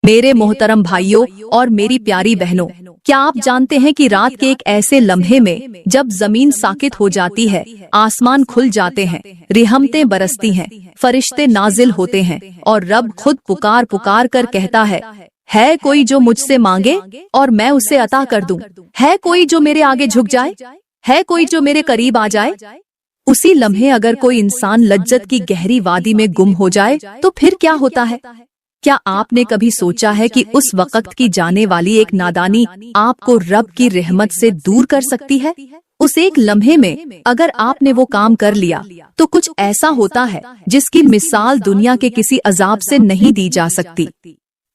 मेरे मोहतरम भाइयों और मेरी प्यारी बहनों, क्या आप जानते हैं कि रात के एक ऐसे लम्हे में जब जमीन साकित हो जाती है, आसमान खुल जाते हैं, रहमतें बरसती हैं, फरिश्ते नाजिल होते हैं और रब खुद पुकार पुकार कर कहता है कोई जो मुझसे मांगे और मैं उसे अता कर दूं? है कोई जो मेरे आगे झुक जाए? है कोई जो मेरे करीब आ जाए? उसी लम्हे अगर कोई इंसान लज्जत की गहरी वादी में गुम हो जाए तो फिर क्या होता है? क्या आपने कभी सोचा है कि उस वक्त की जाने वाली एक नादानी आपको रब की रहमत से दूर कर सकती है? उस एक लम्हे में अगर आपने वो काम कर लिया तो कुछ ऐसा होता है जिसकी मिसाल दुनिया के किसी अजाब से नहीं दी जा सकती।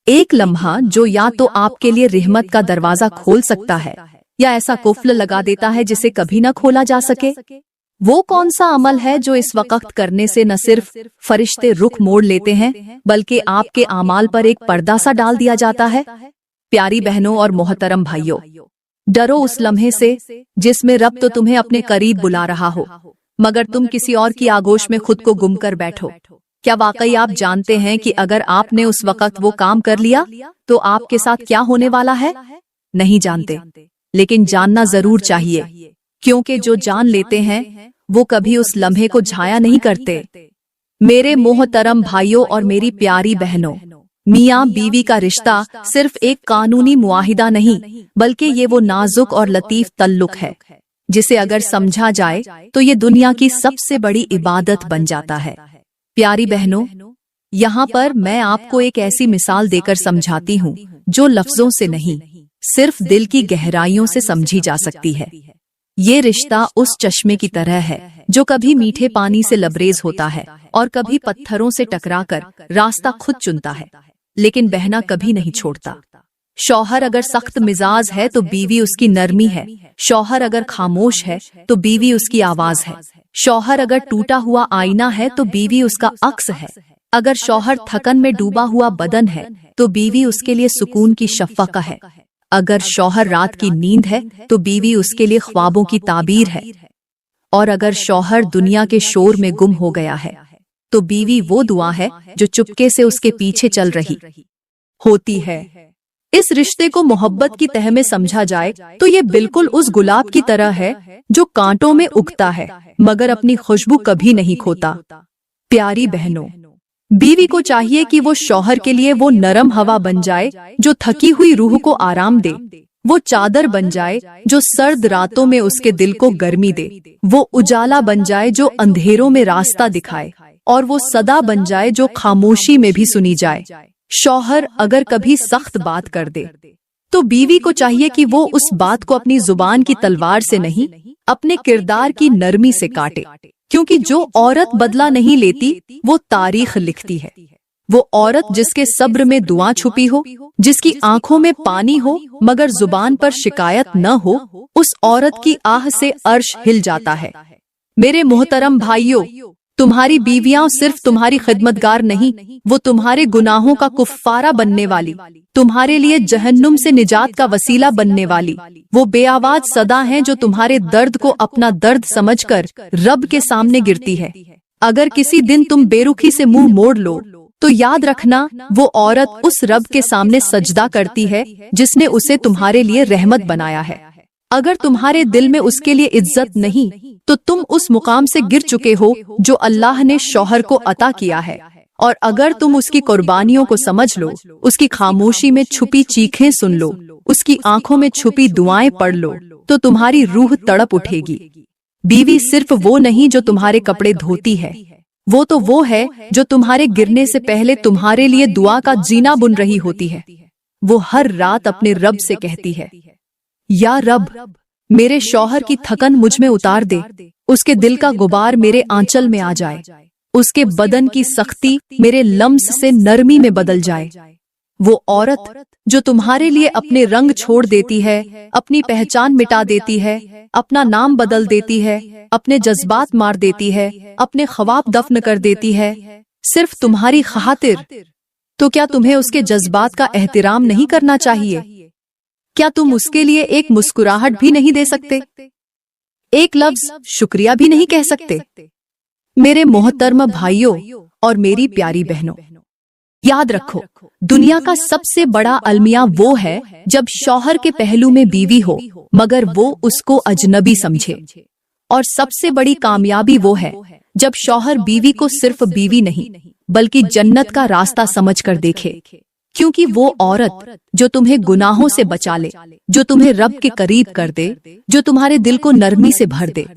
एक लम्हा जो या तो आपके लिए रहमत का दरवाजा खोल सकता है या ऐसा कुफ्ल लगा देता है जिसे कभी न खोला जा सके। वो कौन सा अमल है जो इस वक्त करने से न सिर्फ फरिश्ते रुख मोड़ लेते हैं बल्कि आपके आमाल पर एक पर्दा सा डाल दिया जाता है? प्यारी बहनों और मोहतरम भाइयों, डरो उस लम्हे से जिसमें रब तो तुम्हें अपने करीब बुला रहा हो मगर तुम किसी और की आगोश में खुद को गुम कर बैठो। क्या वाकई आप जानते हैं कि अगर आपने उस वक्त वो काम कर लिया तो आपके साथ क्या होने वाला है? नहीं जानते, लेकिन जानना जरूर चाहिए, क्योंकि जो जान लेते हैं वो कभी उस लम्हे को झाया नहीं करते। मेरे मोहतरम भाइयों और मेरी प्यारी बहनों, मियाँ बीवी का रिश्ता सिर्फ एक कानूनी मुआहिदा नहीं बल्कि ये वो नाजुक और लतीफ तल्लुक है जिसे अगर समझा जाए तो ये दुनिया की सबसे बड़ी इबादत बन जाता है। प्यारी बहनों, यहाँ पर मैं आपको एक ऐसी मिसाल देकर समझाती हूँ जो लफ्जों से नहीं, सिर्फ दिल की गहराइयों से समझी जा सकती है। ये रिश्ता उस चश्मे की तरह है जो कभी मीठे पानी से लबरेज होता है और कभी पत्थरों से टकराकर रास्ता खुद चुनता है, लेकिन बहना कभी नहीं छोड़ता। शौहर अगर सख्त मिजाज है तो बीवी उसकी नरमी है, शौहर अगर खामोश है तो बीवी उसकी आवाज है, शौहर अगर टूटा हुआ आईना है तो बीवी उसका अक्स है, अगर शौहर थकन में डूबा हुआ बदन है तो बीवी उसके लिए सुकून की शफ़क़ है, अगर शौहर रात की नींद है तो बीवी उसके लिए ख्वाबों की ताबीर है, और अगर शौहर दुनिया के शोर में गुम हो गया है तो बीवी वो दुआ है जो चुपके से उसके पीछे चल रही होती है। इस रिश्ते को मोहब्बत की तह में समझा जाए तो ये बिल्कुल उस गुलाब की तरह है जो कांटों में उगता है मगर अपनी खुशबू कभी नहीं खोता। प्यारी बहनों, बीवी को चाहिए कि वो शौहर के लिए वो नरम हवा बन जाए जो थकी हुई रूह को आराम दे, वो चादर बन जाए जो सर्द रातों में उसके दिल को गर्मी दे, वो उजाला बन जाए जो अंधेरों में रास्ता दिखाए, और वो सदा बन जाए जो खामोशी में भी सुनी जाए। शौहर अगर कभी सख्त बात कर दे तो बीवी को चाहिए कि वो उस बात को अपनी जुबान की तलवार से नहीं, अपने किरदार की नरमी से काटे, क्योंकि जो औरत बदला नहीं लेती वो तारीख लिखती है। वो औरत जिसके सब्र में दुआ छुपी हो, जिसकी आंखों में पानी हो मगर जुबान पर शिकायत न हो, उस औरत की आह से अर्श हिल जाता है। मेरे मोहतरम भाइयों, तुम्हारी बीवियां सिर्फ तुम्हारी खिदमतगार नहीं, वो तुम्हारे गुनाहों का कुफ्फारा बनने वाली, तुम्हारे लिए जहन्नुम से निजात का वसीला बनने वाली वो बेआवाज सदा हैं जो तुम्हारे दर्द को अपना दर्द समझकर रब के सामने गिरती है। अगर किसी दिन तुम बेरुखी से मुंह मोड़ लो तो याद रखना वो औरत उस रब के सामने सजदा करती है जिसने उसे तुम्हारे लिए रहमत बनाया है। अगर तुम्हारे दिल में उसके लिए इज्जत नहीं तो तुम उस मुकाम से गिर चुके हो जो अल्लाह ने शौहर को अता किया है, और अगर तुम उसकी कुर्बानियों को समझ लो, उसकी खामोशी में छुपी चीखें सुन लो, उसकी आंखों में छुपी दुआएं पढ़ लो तो तुम्हारी रूह तड़प उठेगी। बीवी सिर्फ वो नहीं जो तुम्हारे कपड़े धोती है, वो तो वो है जो तुम्हारे गिरने से पहले तुम्हारे लिए दुआ का जीना बुन रही होती है। वो हर रात अपने रब से कहती है, या रब, मेरे शौहर की थकन मुझ में उतार दे, उसके दिल का गुबार मेरे आंचल में आ जाए, उसके बदन की सख्ती मेरे लम्स से नरमी में बदल जाए। वो औरत जो तुम्हारे लिए अपने रंग छोड़ देती है, अपनी पहचान मिटा देती है, अपना नाम बदल देती है, अपने जज्बात मार देती है, अपने ख्वाब दफन कर देती है सिर्फ तुम्हारी खातिर, तो क्या तुम्हें उसके जज्बात का एहतराम नहीं करना चाहिए? क्या तुम उसके लिए एक मुस्कुराहट भी नहीं दे सकते? एक लफ्ज शुक्रिया भी नहीं कह सकते? मेरे मोहतरम भाइयों और मेरी प्यारी बहनों, याद रखो, दुनिया का सबसे बड़ा अलमिया वो है जब शौहर के पहलू में बीवी हो मगर वो उसको अजनबी समझे, और सबसे बड़ी कामयाबी वो है जब शौहर बीवी को सिर्फ बीवी नहीं बल्कि जन्नत का रास्ता समझकर देखे। क्योंकि वो औरत जो तुम्हें गुनाहों से बचा ले, जो तुम्हें रब के करीब कर दे, जो तुम्हारे दिल को नरमी से भर दे,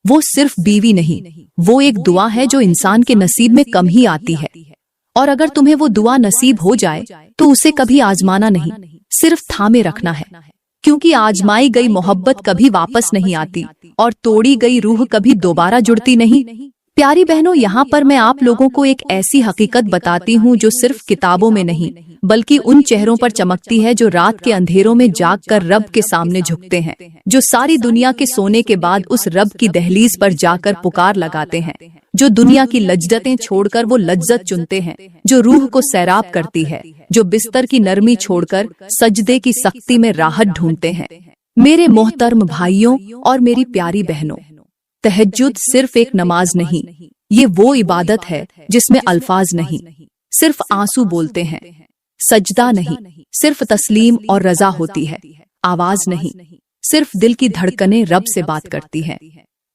वो सिर्फ बीवी नहीं, वो एक दुआ है जो इंसान के नसीब में कम ही आती है। और अगर तुम्हें वो दुआ नसीब हो जाए तो उसे कभी आजमाना नहीं, सिर्फ थामे रखना है। क्योंकि आजमाई गई मोहब्बत कभी वापस नहीं आती और तोड़ी गई रूह कभी दोबारा जुड़ती नहीं। प्यारी बहनों, यहाँ पर मैं आप लोगों को एक ऐसी हकीकत बताती हूँ जो सिर्फ किताबों में नहीं बल्कि उन चेहरों पर चमकती है जो रात के अंधेरों में जागकर रब के सामने झुकते हैं, जो सारी दुनिया के सोने के बाद उस रब की दहलीज पर जाकर पुकार लगाते हैं, जो दुनिया की लज्जतें छोड़कर वो लज्जत चुनते हैं जो रूह को सैराब करती है, जो बिस्तर की नरमी छोड़कर सजदे की सख्ती में राहत ढूंढते हैं। मेरे मोहतरम भाइयों और मेरी प्यारी बहनों, तहज्जुद सिर्फ एक नमाज नहीं, ये वो इबादत है जिसमें अल्फाज नहीं, सिर्फ आंसू बोलते हैं। सजदा नहीं, सिर्फ तस्लीम और रजा होती है। आवाज नहीं, सिर्फ दिल की धड़कनें रब से बात करती हैं।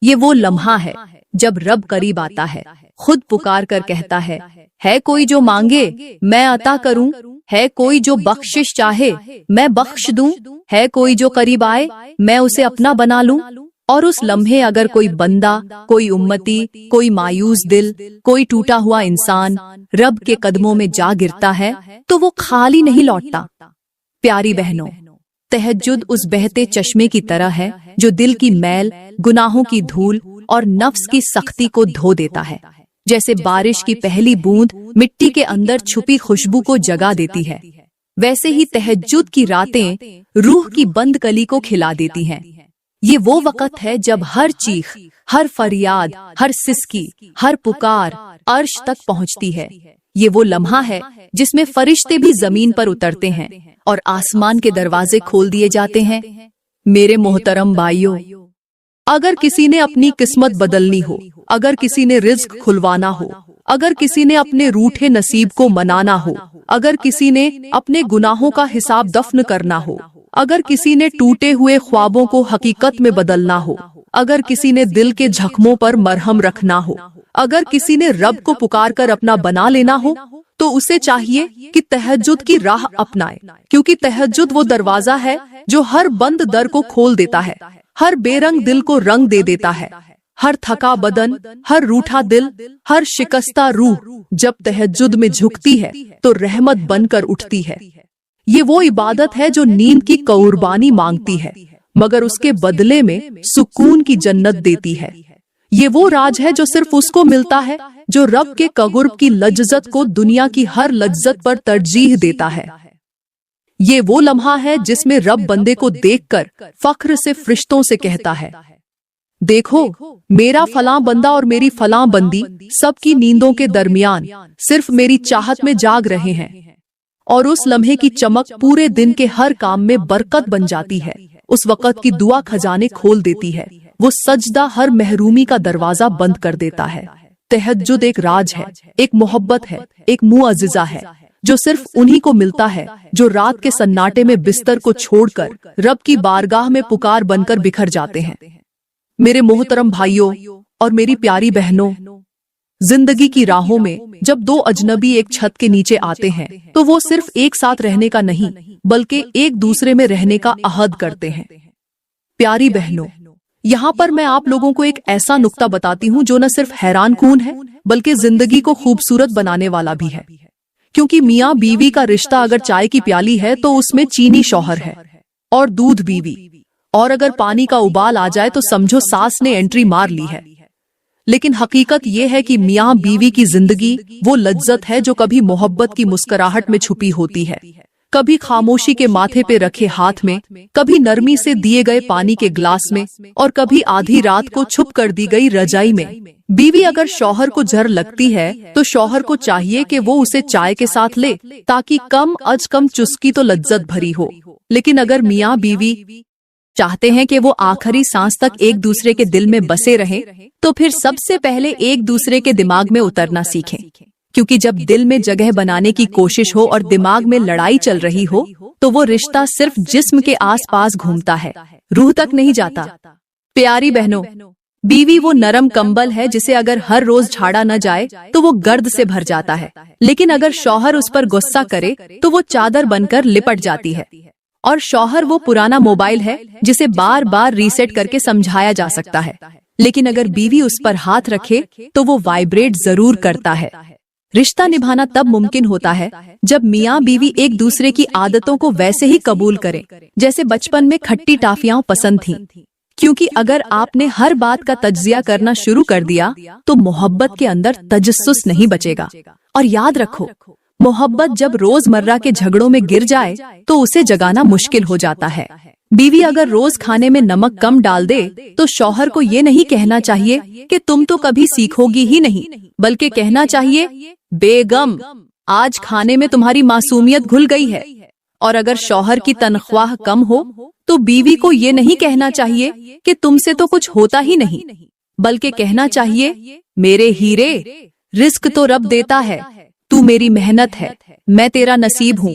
ये वो लम्हा है जब रब करीब आता है, खुद पुकार कर कहता है कोई जो मांगे मैं अता करूं, है कोई जो बख्शिश चाहे मैं बख्श दूं, है कोई जो करीब आए मैं उसे अपना बना लूं। और उस लम्हे अगर कोई बंदा, कोई उम्मती, कोई मायूस दिल, कोई टूटा हुआ इंसान रब के कदमों में जा गिरता है तो वो खाली नहीं लौटता। प्यारी बहनों, तहज्जुद उस बहते चश्मे की तरह है जो दिल की मैल, गुनाहों की धूल और नफ्स की सख्ती को धो देता है। जैसे बारिश की पहली बूंद मिट्टी के अंदर छुपी खुशबू को जगा देती है, वैसे ही तहज्जुद की रातें रूह की बंद कली को खिला देती हैं। ये वो वक़्त है जब हर चीख, हर फरियाद, हर सिसकी, हर पुकार अर्श तक पहुंचती है। ये वो लम्हा है जिसमें फरिश्ते भी जमीन पर उतरते हैं और आसमान के दरवाजे खोल दिए जाते हैं। मेरे मोहतरम भाइयों, अगर किसी ने अपनी किस्मत बदलनी हो, अगर किसी ने रिज्क खुलवाना हो, अगर किसी ने अपने रूठे नसीब को मनाना हो, अगर किसी ने अपने गुनाहों का हिसाब दफन करना हो, अगर किसी ने टूटे हुए ख्वाबों को हकीकत में बदलना हो, अगर किसी ने दिल के जख्मों पर मरहम रखना हो, अगर किसी ने रब को पुकार कर अपना बना लेना हो, तो उसे चाहिए कि तहज्जुद की राह अपनाए। क्योंकि तहज्जुद वो दरवाजा है जो हर बंद दर को खोल देता है, हर बेरंग दिल को रंग दे देता है। हर थका बदन, हर रूठा दिल, हर शिकस्ता रूह जब तहज्जुद में झुकती है तो रहमत बनकर उठती है। ये वो इबादत है जो नींद की कुर्बानी मांगती है मगर उसके बदले में सुकून की जन्नत देती है। ये वो राज है जो सिर्फ उसको मिलता है जो रब के कगुर्ब की लज्जत को दुनिया की हर लज्जत पर तरजीह देता है। ये वो लम्हा है जिसमें रब बंदे को देखकर फख्र से फरिश्तों से कहता है, देखो मेरा फलां बंदा और मेरी फलां बंदी सबकी नींदों के दरमियान सिर्फ मेरी चाहत में जाग रहे हैं। और उस लम्हे की चमक पूरे दिन के हर काम में बरकत बन जाती है। उस वक़्त की दुआ खजाने खोल देती है, वो सजदा हर महरूमी का दरवाजा बंद कर देता है। तहज्जुद एक राज है, एक मोहब्बत है, एक मुअज्जिज़ा है जो सिर्फ उन्हीं को मिलता है जो रात के सन्नाटे में बिस्तर को छोड़कर रब की बारगाह में पुकार बनकर बिखर जाते हैं। मेरे मोहतरम भाइयों और मेरी प्यारी बहनों, जिंदगी की राहों में जब दो अजनबी एक छत के नीचे आते हैं तो वो सिर्फ एक साथ रहने का नहीं बल्कि एक दूसरे में रहने का अहद करते हैं। प्यारी बहनों, यहाँ पर मैं आप लोगों को एक ऐसा नुक्ता बताती हूँ जो न सिर्फ हैरान कून है बल्कि जिंदगी को खूबसूरत बनाने वाला भी है। क्योंकि मियाँ बीवी का रिश्ता अगर चाय की प्याली है तो उसमें चीनी शौहर है और दूध बीवी, और अगर पानी का उबाल आ जाए तो समझो सास ने एंट्री मार ली है। लेकिन हकीकत ये है कि मियाँ बीवी की जिंदगी वो लज्जत है जो कभी मोहब्बत की मुस्कुराहट में छुपी होती है, कभी खामोशी के माथे पे रखे हाथ में, कभी नरमी से दिए गए पानी के ग्लास में, और कभी आधी रात को छुप कर दी गई रजाई में। बीवी अगर शौहर को जर लगती है तो शौहर को चाहिए कि वो उसे चाय के साथ ले ताकि कम अज कम चुस्की तो लज्जत भरी हो। लेकिन अगर मियाँ बीवी चाहते हैं कि वो आखिरी सांस तक एक दूसरे के दिल में बसे रहें तो फिर सबसे पहले एक दूसरे के दिमाग में उतरना सीखें। क्योंकि जब दिल में जगह बनाने की कोशिश हो और दिमाग में लड़ाई चल रही हो तो वो रिश्ता सिर्फ जिस्म के आसपास घूमता है, रूह तक नहीं जाता। प्यारी बहनों, बीवी वो नरम कंबल है जिसे अगर हर रोज झाड़ा न जाए तो वो गर्द से भर जाता है, लेकिन अगर शौहर उस पर गुस्सा करे तो वो चादर बनकर लिपट जाती है। और शौहर वो पुराना मोबाइल है जिसे बार बार रीसेट करके समझाया जा सकता है, लेकिन अगर बीवी उस पर हाथ रखे तो वो वाइब्रेट जरूर करता है। रिश्ता निभाना तब मुमकिन होता है जब मियाँ बीवी एक दूसरे की आदतों को वैसे ही कबूल करें जैसे बचपन में खट्टी टाफियां पसंद थीं। क्योंकि अगर आपने हर बात का तज्जिया करना शुरू कर दिया तो मोहब्बत के अंदर तजस्सुस नहीं बचेगा। और याद रखो, मोहब्बत जब रोजमर्रा के झगड़ों में गिर जाए तो उसे जगाना मुश्किल हो जाता है। बीवी अगर रोज खाने में नमक कम डाल दे तो शौहर को ये नहीं कहना चाहिए कि तुम तो कभी सीखोगी ही नहीं, बल्कि कहना चाहिए बेगम आज खाने में तुम्हारी मासूमियत घुल गई है। और अगर शौहर की तनख्वाह कम हो तो बीवी को ये नहीं कहना चाहिए कि तुमसे तो कुछ होता ही नहीं, बल्कि कहना चाहिए मेरे हीरे, रिस्क तो रब देता है, तू मेरी मेहनत है, मैं तेरा नसीब हूँ।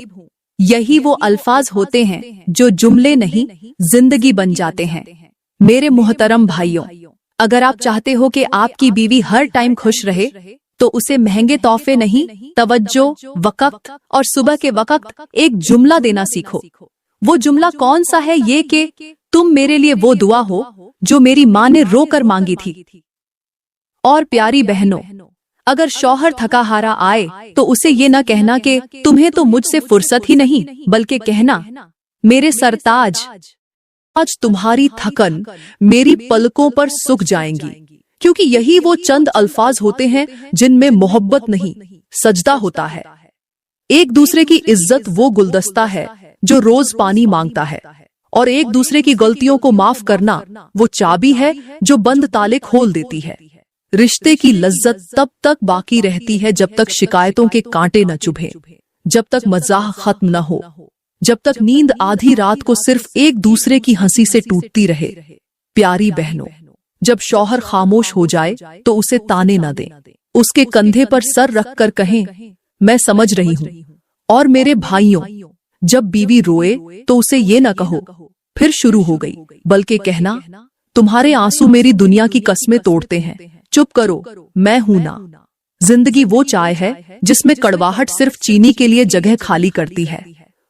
यही वो अल्फाज होते हैं जो जुमले नहीं जिंदगी बन जाते हैं। मेरे मोहतरम भाइयों, अगर आप चाहते हो कि आपकी बीवी हर टाइम खुश रहे तो उसे महंगे तोहफे नहीं, तवज्जो, वक़्त और सुबह के वक़्त एक जुमला देना सीखो। वो जुमला कौन सा है? ये कि तुम मेरे लिए वो दुआ हो जो मेरी माँ ने रोकर मांगी थी। और प्यारी बहनों, अगर शौहर थका हारा आए तो उसे ये न कहना कि तुम्हें तो मुझसे फुर्सत ही नहीं, बल्कि कहना मेरे सरताज, आज तुम्हारी थकन मेरी पलकों पर सूख जाएंगी। क्योंकि यही वो चंद अल्फाज होते हैं जिनमें मोहब्बत नहीं, सजदा होता है। एक दूसरे की इज्जत वो गुलदस्ता है जो रोज पानी मांगता है, और एक दूसरे की गलतियों को माफ करना वो चाबी है जो बंद ताले खोल देती है। रिश्ते की लज्जत तब तक बाकी रहती है जब तक शिकायतों के कांटे न चुभे, जब तक मजाक खत्म न हो, जब तक नींद आधी रात को सिर्फ एक दूसरे की हंसी से टूटती रहे। प्यारी बहनों, जब शौहर खामोश हो जाए तो उसे ताने न दें, उसके कंधे पर सर रखकर कहें मैं समझ रही हूँ। और मेरे भाइयों, जब बीवी रोए तो उसे ये न कहो फिर शुरू हो गई, बल्कि कहना तुम्हारे आंसू मेरी दुनिया की कस्में तोड़ते हैं, चुप करो, मैं हूं ना। जिंदगी वो चाय है जिसमें कड़वाहट सिर्फ चीनी के लिए जगह खाली करती है।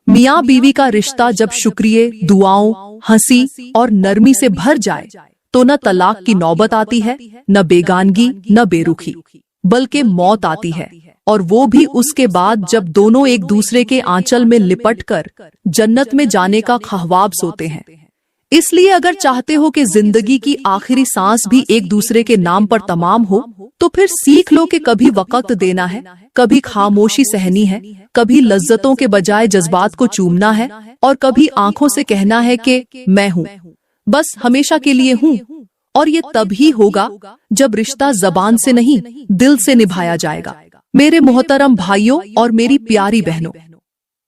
मियाँ बीवी का रिश्ता जब शुक्रिये, दुआओं, हंसी और नरमी से भर जाए तो न तलाक की नौबत आती है, न बेगानगी, न बेरुखी, बल्कि मौत आती है। और वो भी उसके बाद जब दोनों एक दूसरे के आंचल में लिपटकर जन्नत में जाने का ख्वाब सोते हैं। इसलिए अगर चाहते हो कि जिंदगी की आखिरी सांस भी एक दूसरे के नाम पर तमाम हो तो फिर सीख लो कि कभी वक़्त देना है, कभी खामोशी सहनी है, कभी लज्जतों के बजाय जज्बात को चूमना है, और कभी आंखों से कहना है कि मैं हूँ, बस हमेशा के लिए हूँ। और ये तभी होगा जब रिश्ता जबान से नहीं दिल से निभाया जाएगा। मेरे मोहतरम भाइयों और मेरी प्यारी बहनों,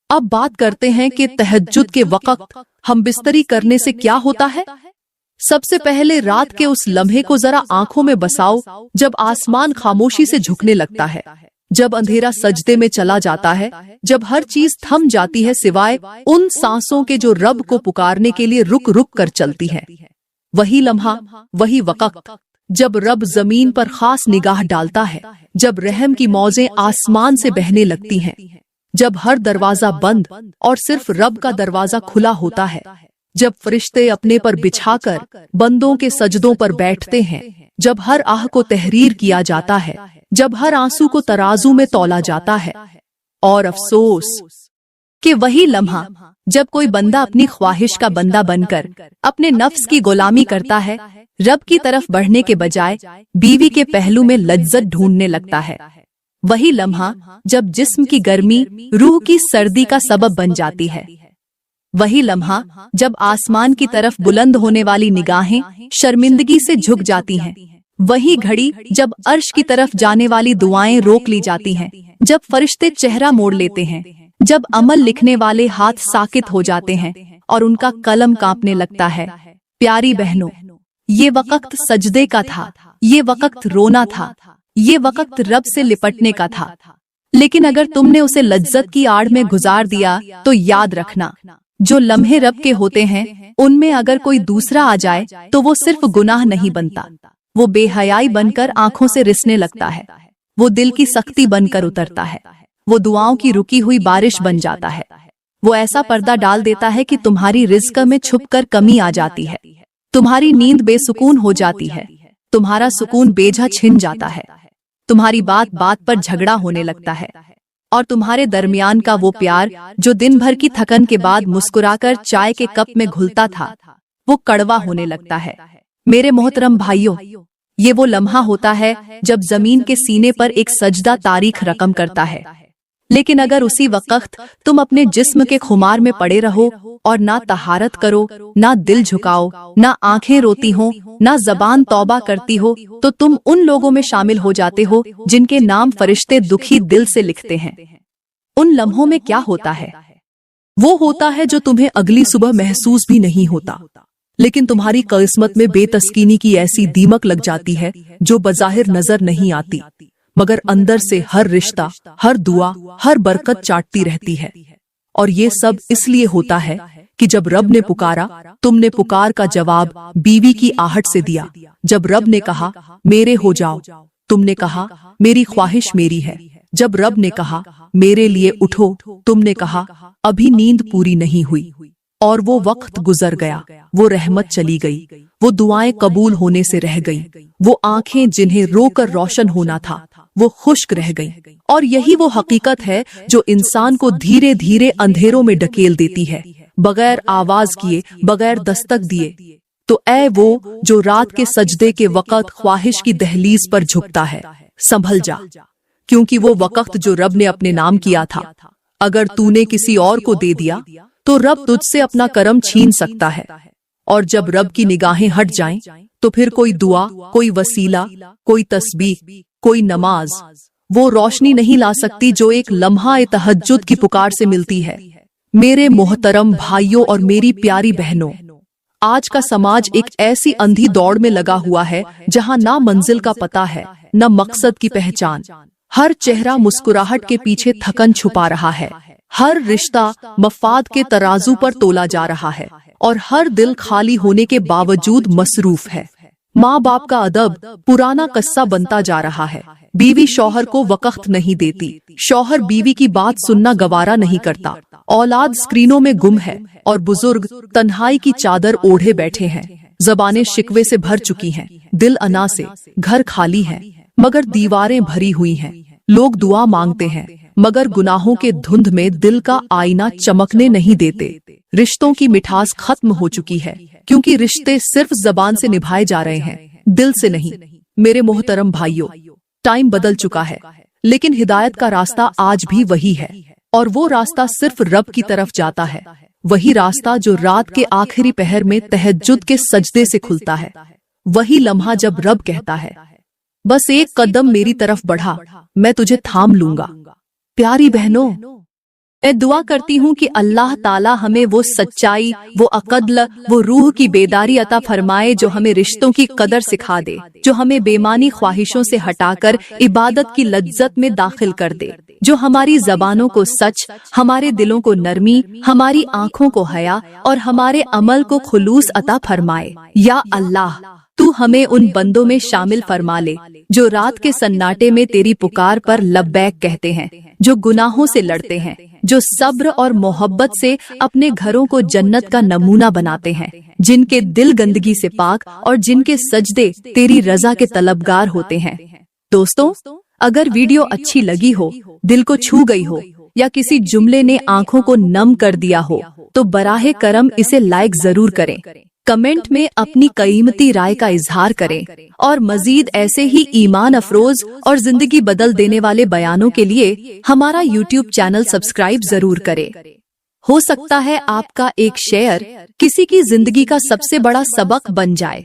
अब बात करते हैं कि तहज्जुद के वक़्त हम बिस्तरी करने से क्या होता है। सबसे पहले रात के उस लम्हे को जरा आंखों में बसाओ जब आसमान खामोशी से झुकने लगता है, जब अंधेरा सजदे में चला जाता है, जब हर चीज थम जाती है सिवाय उन सांसों के जो रब को पुकारने के लिए रुक रुक कर चलती है। वही लम्हा, वही वक़्त जब रब जमीन पर खास निगाह डालता है, जब रहम की मौजें आसमान से बहने लगती हैं, जब हर दरवाजा बंद और सिर्फ रब का दरवाजा खुला होता है, जब फरिश्ते अपने पर बिछाकर बंदों के सजदों पर बैठते हैं, जब हर आह को तहरीर किया जाता है, जब हर आंसू को तराजू में तौला जाता है। और अफसोस कि वही लम्हा जब कोई बंदा अपनी ख्वाहिश का बंदा बनकर अपने नफ्स की गुलामी करता है, रब की तरफ बढ़ने के बजाय बीवी के पहलू में लज्जत ढूंढने लगता है। वही लम्हा जब जिस्म की गर्मी रूह की सर्दी का सबब बन जाती है। वही लम्हा जब आसमान की तरफ बुलंद होने वाली निगाहें शर्मिंदगी से झुक जाती हैं। वही घड़ी जब अर्श की तरफ जाने वाली दुआएं रोक ली जाती हैं, जब फरिश्ते चेहरा मोड़ लेते हैं, जब अमल लिखने वाले हाथ साकित हो जाते हैं और उनका कलम कांपने लगता है। प्यारी बहनों, ये वक़्त सजदे का था, ये वक़्त रोना था, ये वक़्त रब से लिपटने का था। लेकिन अगर तुमने उसे लज्जत की आड़ में गुजार दिया तो याद रखना, जो लम्हे रब के होते हैं उनमें अगर कोई दूसरा आ जाए तो वो सिर्फ गुनाह नहीं बनता, वो बेहयाई बनकर आंखों से रिसने लगता है, वो दिल की सख्ती बनकर उतरता है, वो दुआओं की रुकी हुई बारिश बन जाता है, वो ऐसा पर्दा डाल देता है कि तुम्हारी रिज़्क में छुपकर कमी आ जाती है, तुम्हारी नींद बेसुकून हो जाती है, तुम्हारा सुकून बेझा छिन जाता है, तुम्हारी बात बात पर झगड़ा होने लगता है, और तुम्हारे दरमियान का वो प्यार जो दिन भर की थकन के बाद मुस्कुराकर चाय के कप में घुलता था, वो कड़वा होने लगता है। मेरे मोहतरम भाइयों, ये वो लम्हा होता है जब जमीन के सीने पर एक सजदा तारीख रकम करता है। लेकिन अगर उसी वक्त तुम अपने जिस्म के खुमार में पड़े रहो और ना तहारत करो, ना दिल झुकाओ, ना आंखें रोती हो, ना जबान तौबा करती हो, तो तुम उन लोगों में शामिल हो जाते हो जिनके नाम फरिश्ते दुखी दिल से लिखते हैं। उन लम्हों में क्या होता है? वो होता है जो तुम्हें अगली सुबह महसूस भी नहीं होता, लेकिन तुम्हारी किस्मत में बेतस्कीनी की ऐसी दीमक लग जाती है जो बज़ाहिर नजर नहीं आती, मगर अंदर से हर रिश्ता, हर दुआ, हर बरकत चाटती रहती है। और ये सब इसलिए होता है कि जब रब ने पुकारा, तुमने पुकार का जवाब बीवी की आहट से दिया। जब रब ने कहा मेरे हो जाओ, तुमने कहा मेरी ख्वाहिश मेरी है। जब रब ने कहा मेरे लिए उठो, तुमने कहा अभी नींद पूरी नहीं हुई। और वो वक्त गुजर गया, वो रहमत चली गई, वो दुआएं कबूल होने से रह गई, वो आंखें जिन्हें रोकर रोशन होना था वो खुश्क रह गई। और यही वो हकीकत है जो इंसान को धीरे धीरे अंधेरों में ढकेल देती है, बगैर आवाज किए, बगैर दस्तक दिए। तो ऐ वो जो रात के सजदे के वक्त ख्वाहिश की दहलीज पर झुकता है, संभल जा, क्योंकि वो वक्त जो रब ने अपने नाम किया था, अगर तूने किसी और को दे दिया तो रब तुझसे अपना करम छीन सकता है। और जब रब की निगाहें हट जाएं, तो फिर कोई दुआ, कोई वसीला, कोई तस्बीह, कोई नमाज वो रोशनी नहीं ला सकती जो एक लम्हा ए तहज्जुद की पुकार से मिलती है। मेरे मोहतरम भाइयों और मेरी प्यारी बहनों, आज का समाज एक ऐसी अंधी दौड़ में लगा हुआ है जहां ना मंजिल का पता है, न मकसद की पहचान। हर चेहरा मुस्कुराहट के पीछे थकन छुपा रहा है, हर रिश्ता मफाद के तराजू पर तोला जा रहा है, और हर दिल खाली होने के बावजूद मसरूफ है। माँ बाप का अदब पुराना किस्सा बनता जा रहा है, बीवी शौहर को वक्त नहीं देती, शौहर बीवी की बात सुनना गवारा नहीं करता, औलाद स्क्रीनों में गुम है, और बुजुर्ग तन्हाई की चादर ओढ़े बैठे हैं। जबानें शिकवे से भर चुकी हैं, दिल अना से, घर खाली है मगर दीवारें भरी हुई हैं। लोग दुआ मांगते हैं मगर गुनाहों के धुंध में दिल का आईना चमकने नहीं देते। रिश्तों की मिठास खत्म हो चुकी है, क्योंकि रिश्ते सिर्फ जबान से निभाए जा रहे हैं, दिल से नहीं। मेरे मोहतरम भाइयों, टाइम बदल चुका है, लेकिन हिदायत का रास्ता आज भी वही है, और वो रास्ता सिर्फ रब की तरफ जाता है। वही रास्ता जो रात के आखिरी पहर में तहज्जुद के सजदे से खुलता है। वही लम्हा जब रब कहता है बस एक कदम मेरी तरफ बढ़ा, मैं तुझे थाम लूंगा। प्यारी बहनों, मैं दुआ करती हूँ कि अल्लाह ताला हमें वो सच्चाई, वो अक़द्ल, वो रूह की बेदारी अता फरमाए जो हमें रिश्तों की कदर सिखा दे, जो हमें बेमानी ख्वाहिशों से हटाकर इबादत की लज्जत में दाखिल कर दे, जो हमारी जबानों को सच, हमारे दिलों को नरमी, हमारी आँखों को हया और हमारे अमल को खुलूस अता फरमाए। या अल्लाह, तू हमें उन बंदों में शामिल फरमा ले जो रात के सन्नाटे में तेरी पुकार पर लब्बैक कहते हैं, जो गुनाहों से लड़ते हैं, जो सब्र और मोहब्बत से अपने घरों को जन्नत का नमूना बनाते हैं, जिनके दिल गंदगी से पाक और जिनके सजदे तेरी रजा के तलबगार होते हैं। दोस्तों, अगर वीडियो अच्छी लगी हो, दिल को छू गई हो, या किसी जुमले ने आंखों को नम कर दिया हो, तो बराहे करम इसे लाइक जरूर करें, कमेंट में अपनी कीमती राय का इजहार करें, और मजीद ऐसे ही ईमान अफरोज और जिंदगी बदल देने वाले बयानों के लिए हमारा YouTube चैनल सब्सक्राइब जरूर करें। हो सकता है आपका एक शेयर किसी की जिंदगी का सबसे बड़ा सबक बन जाए।